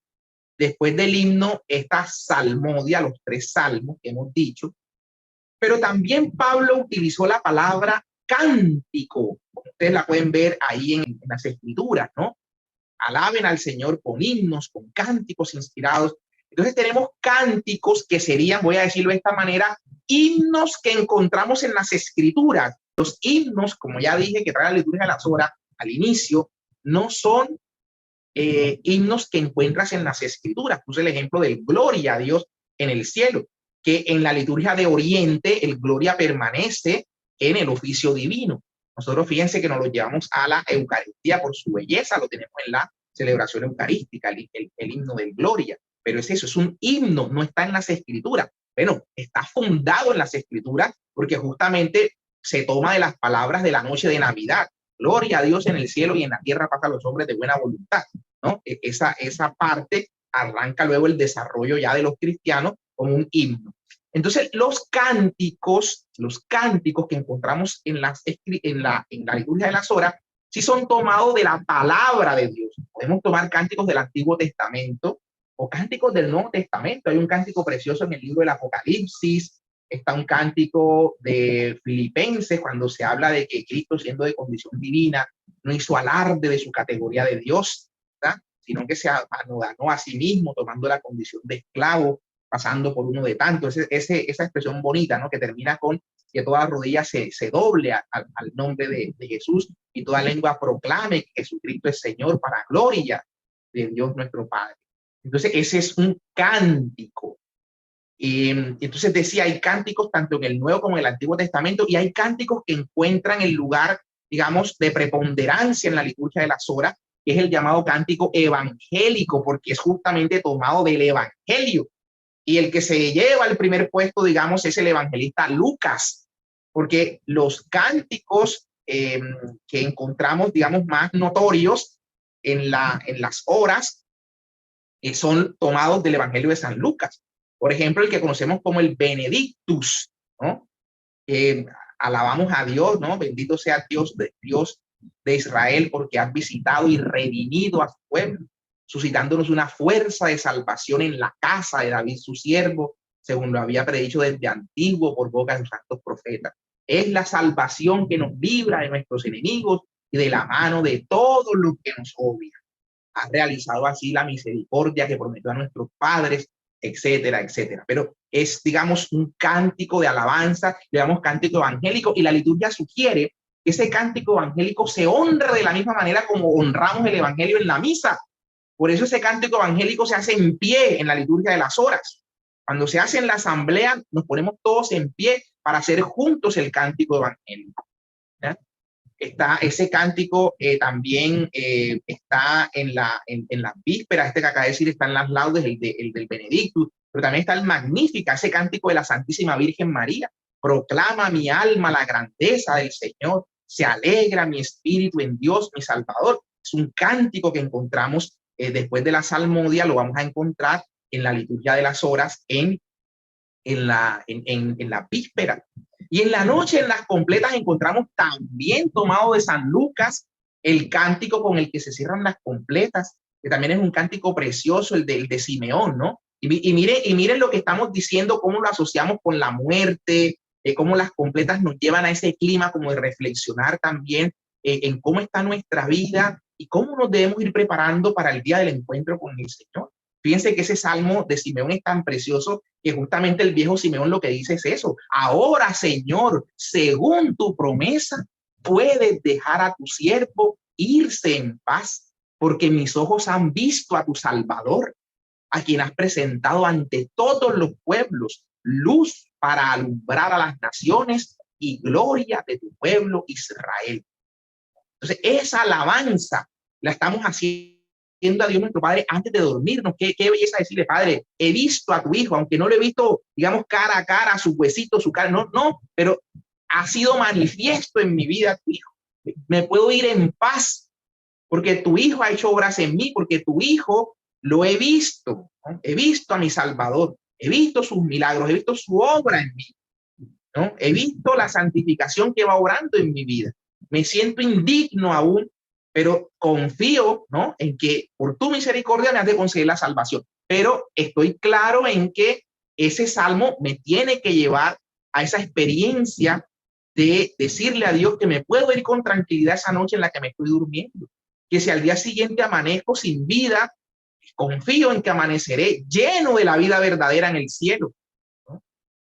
Después del himno, esta salmodia, los 3 salmos que hemos dicho, pero también Pablo utilizó la palabra cántico. Ustedes la pueden ver ahí en las escrituras, ¿no? Alaben al Señor con himnos, con cánticos inspirados. Entonces tenemos cánticos que serían, voy a decirlo de esta manera, himnos que encontramos en las escrituras. Los himnos, como ya dije, que trae la liturgia de las horas al inicio, no son himnos que encuentras en las escrituras. Puse el ejemplo del gloria a Dios en el cielo, que en la liturgia de Oriente el gloria permanece en el oficio divino. Nosotros fíjense que nos lo llevamos a la Eucaristía por su belleza, lo tenemos en la celebración eucarística, el himno del gloria, pero es eso, es un himno, no está en las escrituras. Bueno, está fundado en las escrituras porque justamente se toma de las palabras de la noche de Navidad. Gloria a Dios en el cielo y en la tierra paz a los hombres de buena voluntad, ¿no? Esa parte arranca luego el desarrollo ya de los cristianos como un himno. Entonces, los cánticos que encontramos en la liturgia de las horas, sí son tomados de la palabra de Dios. Podemos tomar cánticos del Antiguo Testamento o cánticos del Nuevo Testamento. Hay un cántico precioso en el libro del Apocalipsis. Está un cántico de Filipenses cuando se habla de que Cristo, siendo de condición divina, no hizo alarde de su categoría de Dios, ¿verdad? Sino que se anodanó a sí mismo, tomando la condición de esclavo, pasando por uno de tantos. Esa expresión bonita, ¿no? Que termina con que toda rodilla se doble al nombre de Jesús y toda lengua proclame que Jesucristo es Señor para gloria de Dios nuestro Padre. Entonces ese es un cántico. Entonces decía, hay cánticos tanto en el Nuevo como en el Antiguo Testamento, y hay cánticos que encuentran el lugar, digamos, de preponderancia en la liturgia de las horas, que es el llamado cántico evangélico, porque es justamente tomado del evangelio. Y el que se lleva el primer puesto, digamos, es el evangelista Lucas, porque los cánticos que encontramos, digamos, más notorios en las horas son tomados del Evangelio de San Lucas. Por ejemplo, el que conocemos como el Benedictus, ¿no? Alabamos a Dios, ¿no? Bendito sea Dios de Israel, porque has visitado y redimido a su pueblo, suscitándonos una fuerza de salvación en la casa de David, su siervo, según lo había predicho desde antiguo por boca de sus santos profetas. Es la salvación que nos libra de nuestros enemigos y de la mano de todos los que nos odian. Ha realizado así la misericordia que prometió a nuestros padres, etcétera, etcétera. Pero es, digamos, un cántico de alabanza, digamos, cántico evangélico, y la liturgia sugiere que ese cántico evangélico se honra de la misma manera como honramos el evangelio en la misa. Por eso ese cántico evangélico se hace en pie en la liturgia de las horas. Cuando se hace en la asamblea, nos ponemos todos en pie para hacer juntos el cántico evangélico. ¿Ya? Está ese cántico también está en las vísperas, este que acaba de decir está en las laudes, el del Benedictus, pero también está el Magnífica, ese cántico de la Santísima Virgen María. Proclama mi alma la grandeza del Señor, se alegra mi espíritu en Dios mi Salvador. Es un cántico que encontramos después de la salmodia, lo vamos a encontrar en la liturgia de las horas en la víspera. Y en la noche, en las completas, encontramos también tomado de San Lucas el cántico con el que se cierran las completas, que también es un cántico precioso, el de Simeón, ¿no? Y miren lo que estamos diciendo, cómo lo asociamos con la muerte, cómo las completas nos llevan a ese clima como de reflexionar también en cómo está nuestra vida y cómo nos debemos ir preparando para el día del encuentro con el Señor. Fíjense que ese salmo de Simeón es tan precioso que justamente el viejo Simeón lo que dice es eso. Ahora, Señor, según tu promesa, puedes dejar a tu siervo irse en paz, porque mis ojos han visto a tu Salvador, a quien has presentado ante todos los pueblos, luz para alumbrar a las naciones y gloria de tu pueblo Israel. Entonces, esa alabanza la estamos haciendo a Dios nuestro Padre antes de dormirnos. Qué belleza decirle, Padre, he visto a tu hijo, aunque no lo he visto, digamos, cara a cara, su huesito, su cara, no, pero ha sido manifiesto en mi vida tu hijo. Me puedo ir en paz porque tu hijo ha hecho obras en mí, porque tu hijo lo he visto, ¿no? He visto a mi Salvador, he visto sus milagros, he visto su obra en mí, ¿no? He visto la santificación que va obrando en mi vida. Me siento indigno aún, pero confío, ¿no?, en que por tu misericordia me has de conceder la salvación. Pero estoy claro en que ese salmo me tiene que llevar a esa experiencia de decirle a Dios que me puedo ir con tranquilidad esa noche en la que me estoy durmiendo. Que si al día siguiente amanezco sin vida, confío en que amaneceré lleno de la vida verdadera en el cielo, ¿no?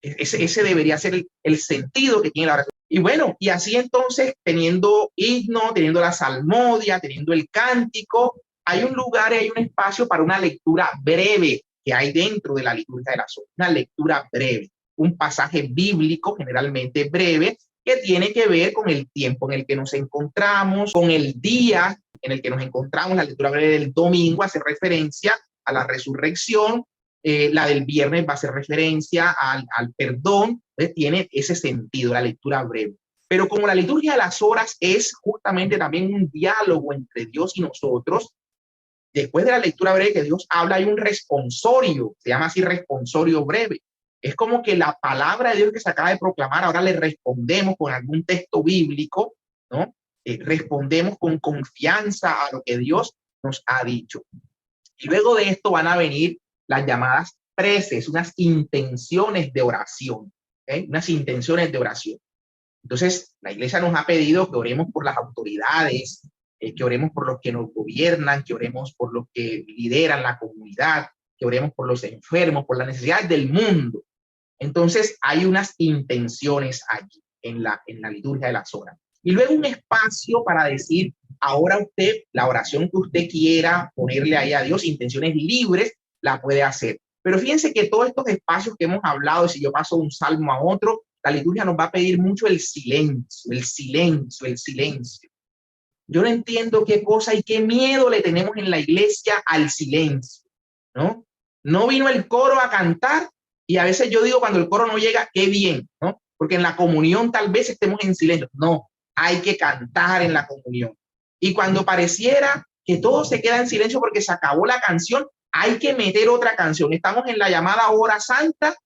Ese debería ser el sentido que tiene la oración. Y bueno, y así entonces, teniendo himno, teniendo la salmodia, teniendo el cántico, hay un lugar y hay un espacio para una lectura breve que hay dentro de la liturgia de las horas. Una lectura breve, un pasaje bíblico generalmente breve que tiene que ver con el tiempo en el que nos encontramos, con el día en el que nos encontramos. La lectura breve del domingo hace referencia a la resurrección, la del viernes va a hacer referencia al perdón. Entonces tiene ese sentido, la lectura breve. Pero como la liturgia de las horas es justamente también un diálogo entre Dios y nosotros, después de la lectura breve que Dios habla, hay un responsorio, se llama así responsorio breve. Es como que la palabra de Dios que se acaba de proclamar, ahora le respondemos con algún texto bíblico, ¿no? Respondemos con confianza a lo que Dios nos ha dicho. Y luego de esto van a venir las llamadas preces, unas intenciones de oración, ¿okay? Unas intenciones de oración. Entonces, la iglesia nos ha pedido que oremos por las autoridades, que oremos por los que nos gobiernan, que oremos por los que lideran la comunidad, que oremos por los enfermos, por las necesidades del mundo. Entonces hay unas intenciones allí en la liturgia de las horas. Y luego un espacio para decir, ahora usted, la oración que usted quiera ponerle ahí a Dios, intenciones libres, la puede hacer. Pero fíjense que todos estos espacios que hemos hablado, si yo paso de un salmo a otro, la liturgia nos va a pedir mucho el silencio, el silencio, el silencio. Yo no entiendo qué cosa y qué miedo le tenemos en la iglesia al silencio, ¿no? No vino el coro a cantar y a veces yo digo cuando el coro no llega, qué bien, ¿no? Porque en la comunión tal vez estemos en silencio. No, hay que cantar en la comunión. Y cuando pareciera que todo se queda en silencio porque se acabó la canción, hay que meter otra canción. Estamos en la llamada hora santa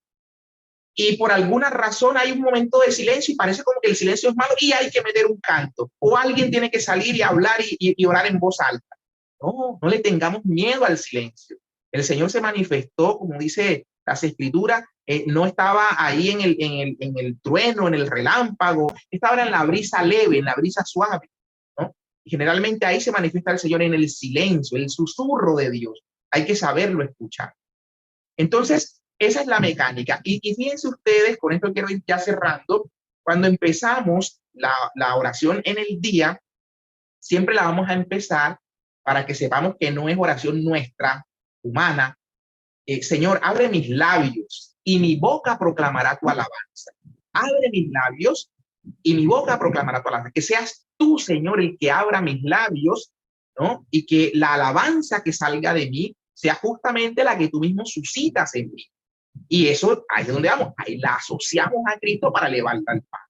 y por alguna razón hay un momento de silencio y parece como que el silencio es malo y hay que meter un canto o alguien tiene que salir y hablar y orar en voz alta. No, no le tengamos miedo al silencio. El Señor se manifestó, como dice las escrituras, no estaba ahí en el trueno, en el relámpago, estaba en la brisa leve, en la brisa suave, ¿no? Y generalmente ahí se manifiesta el Señor en el silencio, el susurro de Dios. Hay que saberlo escuchar. Entonces, esa es la mecánica. Y fíjense ustedes, con esto quiero ir ya cerrando, cuando empezamos la oración en el día, siempre la vamos a empezar para que sepamos que no es oración nuestra, humana. Señor, abre mis labios y mi boca proclamará tu alabanza. Abre mis labios y mi boca proclamará tu alabanza. Que seas tú, Señor, el que abra mis labios, ¿no? Y que la alabanza que salga de mí sea justamente la que tú mismo suscitas en mí. Y eso, ahí es donde vamos, ahí la asociamos a Cristo para levantar el pan.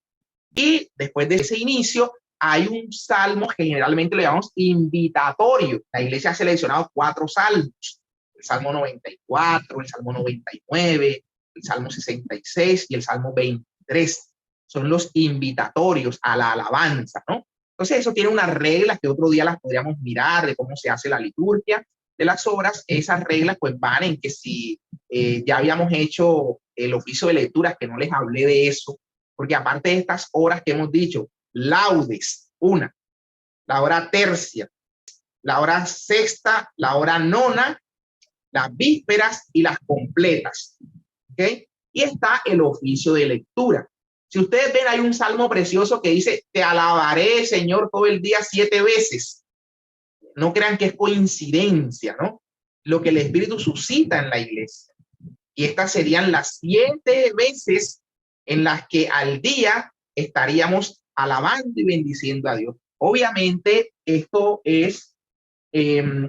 Y después de ese inicio, hay un salmo que generalmente le llamamos invitatorio. La iglesia ha seleccionado 4 salmos: el Salmo 94, el Salmo 99, el Salmo 66 y el Salmo 23. Son los invitatorios a la alabanza, ¿no? Entonces eso tiene unas reglas que otro día las podríamos mirar de cómo se hace la liturgia de las obras. Esas reglas pues van en que si ya habíamos hecho el oficio de lecturas, que no les hablé de eso, porque aparte de estas horas que hemos dicho, laudes, una, la hora tercia, la hora sexta, la hora nona, las vísperas y las completas, ¿ok? Y está el oficio de lectura. Si ustedes ven, hay un salmo precioso que dice, te alabaré, Señor, todo el día 7 veces. No crean que es coincidencia, ¿no? Lo que el Espíritu suscita en la iglesia. Y estas serían las 7 veces en las que al día estaríamos alabando y bendiciendo a Dios. Obviamente, esto es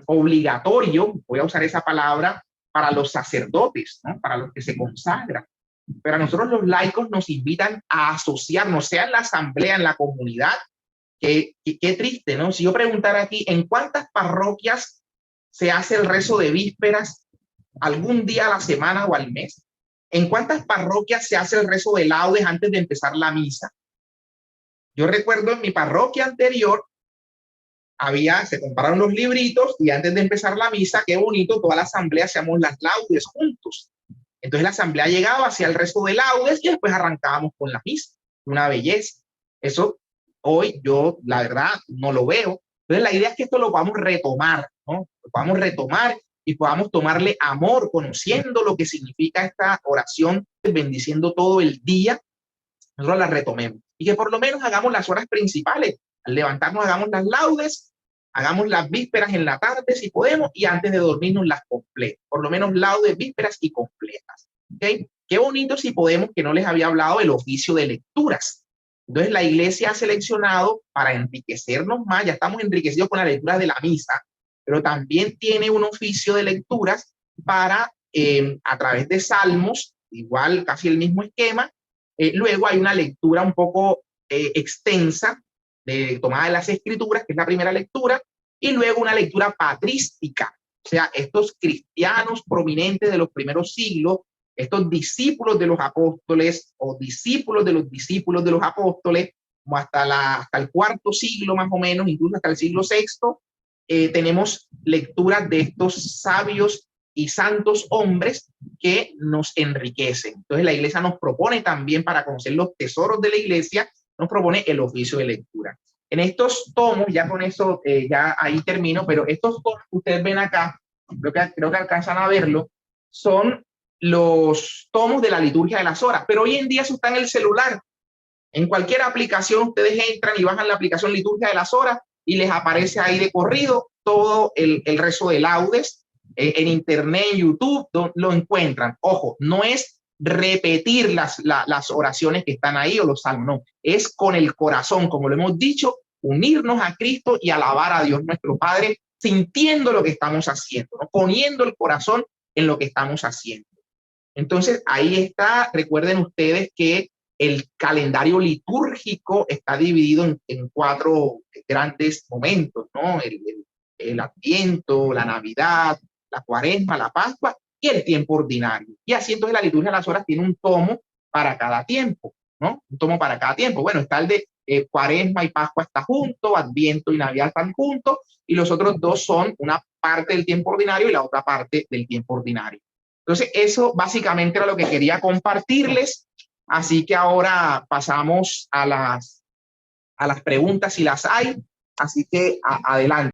obligatorio, voy a usar esa palabra, para los sacerdotes, ¿no? Para los que se consagran. Pero a nosotros los laicos nos invitan a asociarnos, sea en la asamblea, en la comunidad. Qué triste, ¿no? Si yo preguntara aquí, ¿en cuántas parroquias se hace el rezo de vísperas algún día a la semana o al mes? ¿En cuántas parroquias se hace el rezo de laudes antes de empezar la misa? Yo recuerdo en mi parroquia anterior, se compraron los libritos y antes de empezar la misa, qué bonito, toda la asamblea hacíamos las laudes juntos. Entonces la asamblea llegaba, hacía el rezo de laudes y después arrancábamos con la misa. Una belleza. Eso hoy yo, la verdad, no lo veo. Entonces la idea es que esto lo podamos retomar, ¿no? Lo podamos retomar y podamos tomarle amor, conociendo lo que significa esta oración, bendiciendo todo el día, nosotros la retomemos. Y que por lo menos hagamos las horas principales. Al levantarnos hagamos las laudes, hagamos las vísperas en la tarde si podemos y antes de dormirnos las completas. Por lo menos laudes, vísperas y completas. ¿Okay? Qué bonito si podemos, que no les había hablado, el oficio de lecturas. Entonces la iglesia ha seleccionado para enriquecernos más, ya estamos enriquecidos con la lectura de la misa, pero también tiene un oficio de lecturas para, a través de salmos, igual casi el mismo esquema. Luego hay una lectura un poco extensa, tomada de las escrituras, que es la primera lectura, y luego una lectura patrística. O sea, estos cristianos prominentes de los primeros siglos, estos discípulos de los apóstoles o discípulos de los apóstoles, como hasta el cuarto siglo más o menos, incluso hasta el siglo sexto, tenemos lecturas de estos sabios y santos hombres que nos enriquecen. Entonces la iglesia nos propone también, para conocer los tesoros de la iglesia, nos propone el oficio de lectura. En estos tomos, ya con eso, ya ahí termino, pero estos tomos que ustedes ven acá, creo que alcanzan a verlo, son los tomos de la liturgia de las horas, pero hoy en día eso está en el celular. En cualquier aplicación ustedes entran y bajan la aplicación liturgia de las horas y les aparece ahí de corrido todo el rezo de laudes. En internet, en YouTube, lo encuentran. Ojo, no es repetir las oraciones que están ahí o los salmos, no, es con el corazón, como lo hemos dicho, unirnos a Cristo y alabar a Dios nuestro Padre, sintiendo lo que estamos haciendo, ¿no? Poniendo el corazón en lo que estamos haciendo. Entonces, ahí está, recuerden ustedes que el calendario litúrgico está dividido en 4 grandes momentos, ¿no? El Adviento, la Navidad, la Cuaresma, la Pascua y el tiempo ordinario. Y así entonces la liturgia de las horas tiene un tomo para cada tiempo, ¿no? Un tomo para cada tiempo. Bueno, está el de Cuaresma y Pascua está junto, Adviento y Navidad están juntos, y los otros 2 son una parte del tiempo ordinario y la otra parte del tiempo ordinario. Entonces, eso básicamente era lo que quería compartirles. Así que ahora pasamos a las preguntas si las hay. Así que adelante.